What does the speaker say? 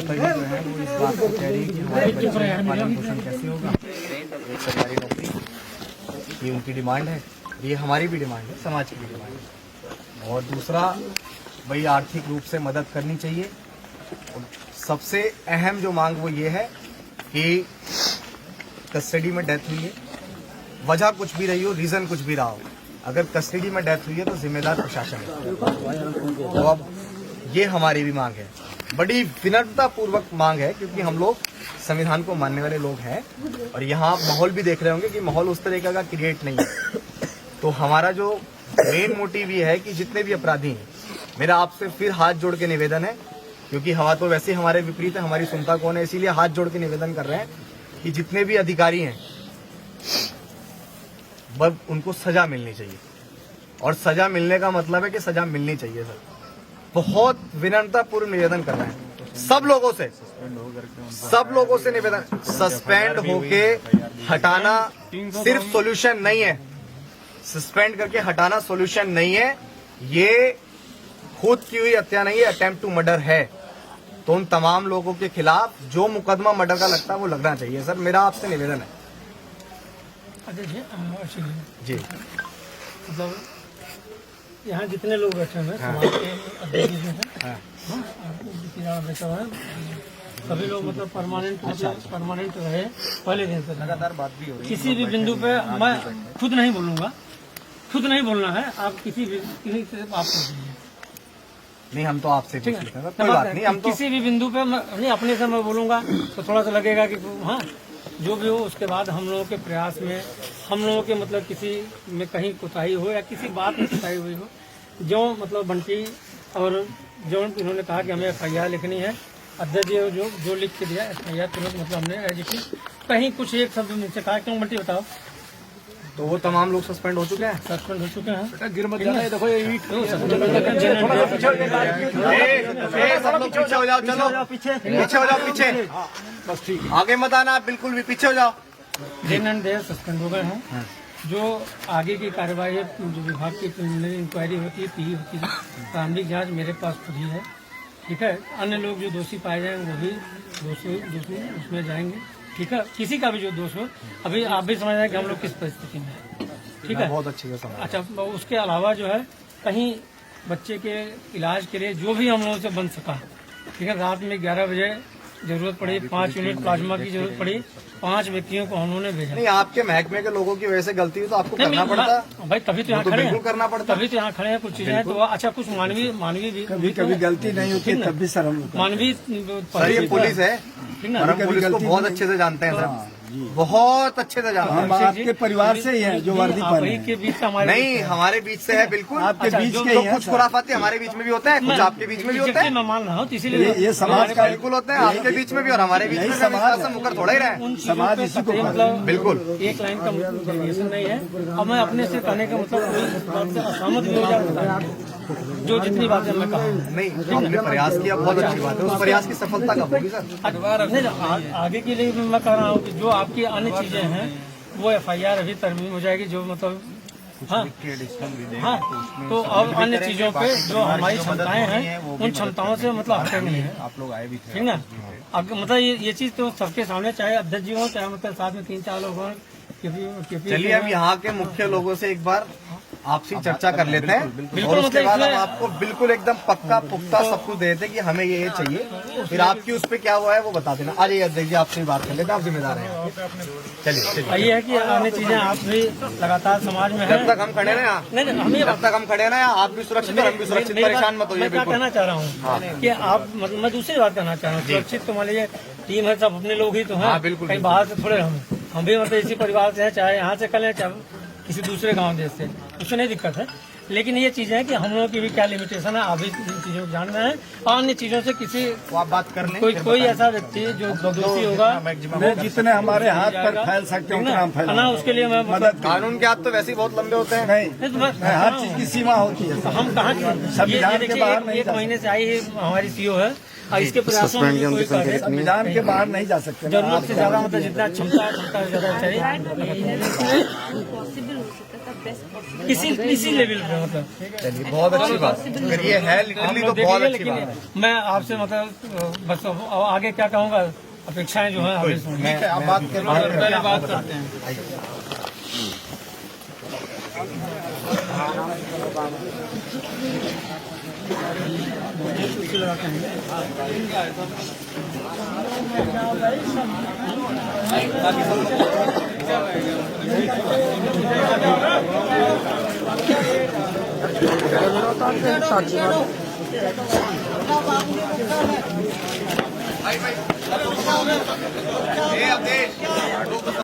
माता जी जो है वो इस बात को कह रही है कि हमारे बच्चे का पालन पोषण कैसे होगा। एक सरकारी नौकरी, ये उनकी डिमांड है, ये हमारी भी डिमांड है, समाज की भी डिमांड है। और दूसरा, भाई आर्थिक रूप से मदद करनी चाहिए। और सबसे अहम जो मांग वो ये है कि कस्टडी में डेथ हुई है, वजह कुछ भी रही हो, रीजन कुछ भी रहा हो, अगर कस्टडी में डेथ हुई है तो जिम्मेदार प्रशासन है। तो अब ये हमारी भी मांग है, बड़ी विनम्रता पूर्वक मांग है, क्योंकि हम लोग संविधान को मानने वाले लोग हैं और यहाँ आप माहौल भी देख रहे होंगे कि माहौल उस तरीके का क्रिएट नहीं है। तो हमारा जो मेन मोटिव ये है कि जितने भी अपराधी हैं, मेरा आपसे फिर हाथ जोड़ के निवेदन है, क्योंकि हवा तो वैसे हमारे विपरीत है, हमारी सुनता कौन है, इसीलिए हाथ जोड़ के निवेदन कर रहे हैं कि जितने भी अधिकारी हैं बस उनको सजा मिलनी चाहिए। और सजा मिलने का मतलब है कि सजा मिलनी चाहिए सर। बहुत विनम्रता पूर्व निवेदन कर रहे हैं सब लोगों से निवेदन, सस्पेंड होके हटाना सिर्फ सॉल्यूशन नहीं है, सस्पेंड करके हटाना सॉल्यूशन नहीं है, ये खुद की हुई हत्या नहीं है, अटेम्प्ट टू मर्डर है। तो उन तमाम लोगों के खिलाफ जो मुकदमा मर्डर का लगता है वो लगना चाहिए सर, मेरा आपसे निवेदन है। जी मतलब यहाँ जितने लोग बैठे हुए हैं, समाज के अध्यक्ष जी हैं, सभी लोग मतलब परमानेंट रहे पहले दिन से। लगातार बात भी हो रही है। किसी भी बिंदु पे मैं खुद नहीं बोलूंगा, खुद नहीं बोलना है, आप किसी से आप पूछ लीजिए। नहीं, हम तो आपसे पूछ लेते हैं, कोई बात नहीं। हम तो किसी भी बिंदु पे नहीं, अपने से मैं बोलूंगा तो थोड़ा सा लगेगा कि हाँ जो भी हो। उसके बाद हम लोगों के प्रयास में, हम लोगों के मतलब किसी में कहीं कोताही हो या किसी बात में कोताही हुई हो, जो मतलब बंटी और जो इन्होंने कहा कि हमें FIR लिखनी है, अध्यक्ष जी जो लिख के दिया FIR तुरंत मतलब हमने एज कहीं कुछ एक शब्द मुझसे कहा, क्यों बंटी बताओ। तो वो तमाम लोग सस्पेंड हो चुके हैं, सस्पेंड हो चुके हैं। बेटा गिर मत जाना, देखो ये सब लोग पीछे हो जाओ, चलो पीछे हो जाओ, पीछे बस ठीक, आगे मत आना, बिल्कुल भी पीछे हो जाओ। दिन एंड डे सस्पेंड हो गए हैं। जो आगे की कार्रवाई है, जो विभाग की प्रिलिमिनरी इंक्वायरी होती है, PE होती है, प्रारंभिक जांच मेरे पास खुद ही है, ठीक है। अन्य लोग जो दोषी पाए जाएंगे वो भी दोषी उसमें जाएंगे, ठीक है। किसी का भी जो दोष हो, अभी आप भी समझ रहे हैं कि हम लोग किस परिस्थिति में हैं, ठीक है। बहुत अच्छी है। अच्छा, उसके अलावा जो है कहीं बच्चे के इलाज के लिए जो भी हम लोगों से बन सका, ठीक है। रात में 11 बजे जरूरत पड़ी, 5 यूनिट प्लाज्मा की जरूरत पड़ी, 5 व्यक्तियों को हम लोगों ने भेजा। नहीं, आपके महकमे के लोगों की वजह से गलती हुई तो आपको करना पड़ता भाई, तभी तो यहाँ खड़े हैं, करना पड़ता, तभी तो यहाँ खड़े हैं। कुछ चीजें हैं तो अच्छा, कुछ मानवीय भी कभी गलती नहीं होती, तब भी सर हम मानवीय ये पुलिस है, और हम पुलिस को बहुत अच्छे से जानते हैं सर, बहुत अच्छे से जानते हैं। हम आपके परिवार से ही हैं जो वर्दी पहने हैं। के बीच हमारे नहीं, हमारे बीच से है, बिल्कुल आपके बीच के ही हैं। कुछ खुराफाती हमारे बीच में भी होता है, कुछ आपके बीच में भी होता है, मैं मान रहा हूँ, इसीलिए ये समाज का बिल्कुल होता है, आपके बीच में भी और हमारे बीच में। समाज से मुकर थोड़ा ही रहे, समाज इसी को मतलब बिल्कुल एक लाइन का डेविएशन नहीं है। अब मैं अपने से कहने का मतलब कोई इस बात से असहमत भी हो जाता, जो जितनी बातें मैं कहा नहीं, हमने प्रयास किया, बहुत अच्छी बात है, उस प्रयास की सफलता कब होगी सर? आगे के लिए मैं कह रहा हूँ कि जो आपकी अन्य चीजें हैं वो FIR अभी तरमीम हो जाएगी, जो मतलब हाँ, तो अब अन्य चीजों पे जो हमारी क्षमताएं हैं उन क्षमताओं से मतलब हटे नहीं है, आप लोग आए भी थे, ठीक ना। अब मतलब ये चीज तो सबके सामने, चाहे अध्यक्ष जी हो, चाहे मतलब साथ में 3-4 लोग हों। चलिए अब यहाँ के मुख्य लोगों से एक बार आपसी चर्चा कर लेते हैं, और उसके बाद हम आपको बिल्कुल एकदम पक्का पुख्ता सब कुछ देते कि हमें ये चाहिए, फिर आपकी उस पर क्या हुआ है वो बता देना। आ जाइए अध्यक्ष जी, आपसे बात कर लेते हैं, आप जिम्मेदार हैं। चलिए, ये है कि अन्य चीजें आप भी लगातार समाज में जब तक हम खड़े ना, नहीं जब तक हम खड़े ना, आप भी सुरक्षित और हम भी सुरक्षित, परेशान मत होइए। मैं क्या कहना चाह रहा हूँ कि आप मतलब मैं दूसरी बात कहना चाह रहा हूँ, सुरक्षित तो मान लीजिए टीम है, सब अपने लोग ही तो हैं, बिल्कुल, कहीं बाहर से थोड़े हम भी मतलब इसी परिवार से हैं, चाहे यहाँ से करें चाहे किसी दूसरे गांव देश से, उससे नहीं दिक्कत है। लेकिन ये चीजें हैं कि हम लोगों की भी क्या लिमिटेशन है, आप भी इन चीजों को जान रहे हैं। और अन्य चीजों से किसी आप बात कर लें, कोई ऐसा व्यक्ति जो दोषी होगा, जितने हमारे हाथ पर फैल सकते हैं उतना हम फैला, उसके लिए मैं मदद। कानून के हाथ तो वैसे ही बहुत लंबे होते हैं, नहीं हर चीज की सीमा होती है। हम कहाँ, संविधान के बाहर नहीं, 1 महीने से आई हमारी CO है, और इसके प्रयासों में कोई कार्य संविधान के बाहर नहीं जा सकते ना। जरूरत से ज्यादा मतलब जितना क्षमता से ज्यादा चाहिए पॉसिबल हो सकता था, बेस्ट पॉसिबल। किसी लेवल पे मतलब चलिए बहुत अच्छी बात, अगर ये है हम लिटरली तो लोग बहुत देखेंगे, अच्छी बात है। लेकिन मैं आपसे मतलब बस अब आगे क्या कहूँगा, अपेक्षाएं जो है हमें सुनिए। ठीक है, आप बात करो। पहले बात करते हैं। ये अवधेश